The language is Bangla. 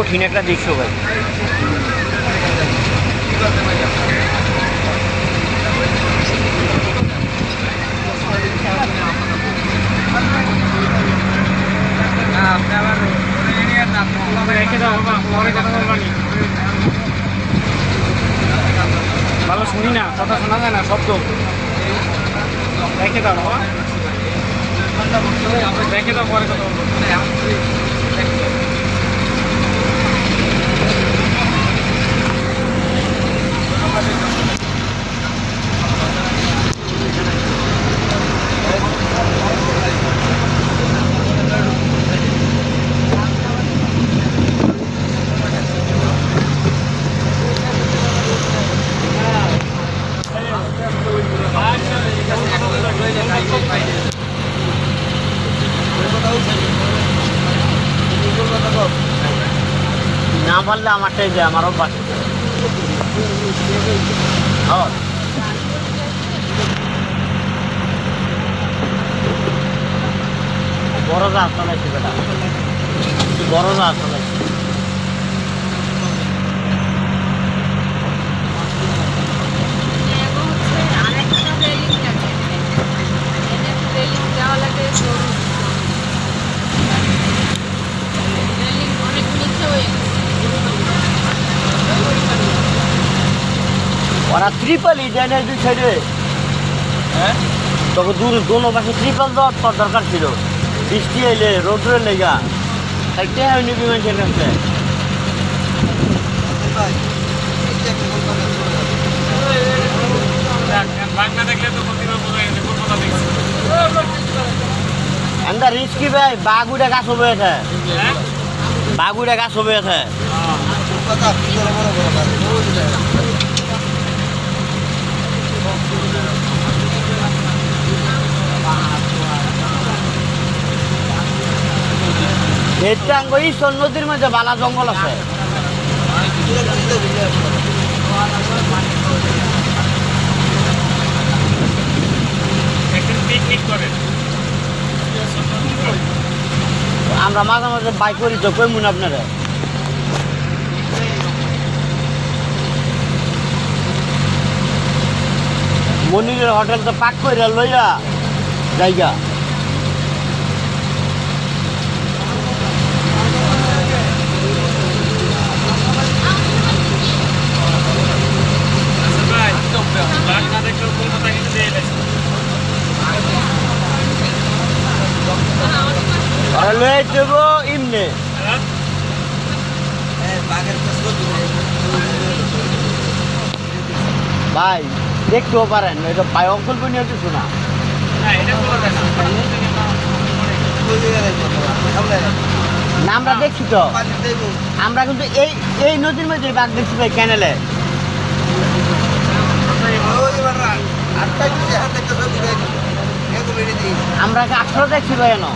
কঠিন একটা দৃশ্য ভাই। ভালো শুনি না, কথা শোনা যায় না, শব্দ রেখে দাও বাবা, রেখে দাও, পরে কথা বলবো। না পারলে আমারটাই যায়, আমারও পাশে বড় জাহাজ চালাইছি বেটা, বড় জাহাজ চালাইছি। ওরা ট্রিপলই দেয় না দুই সাইডে, হ্যাঁ তখন দূর দোনো পাশে ট্রিপল দেওয়ার তোর দরকার ছিল। বৃষ্টি এলে রোদ্রের লেগা একটা হয়নি বিমানের কাছে। এন্দা রিস্কি ভাই, বাগুড়া গাছ হবে আছে, বাগুড়া গাছ হবে আছে। হেটাঙ্গ ঈশ্বর নদীর মধ্যে বালা জঙ্গল আছে। আমরা মাঝে মাঝে বাইক করি তো, কই মনে আপনারা মনিরের হোটেল তো পাক করে লইয়া জায়গা। লয়ে দেব ইমনে ভাই, দেখতেও পারেন এটা ভাই অকল্প নিয়ে কিছু না। না আমরা দেখছি তো, আমরা কিন্তু এই এই নদীর মধ্যে বাঘ দেখছি ভাই, ক্যানেলে। আমরা 18 দেখছি ভাই এনো।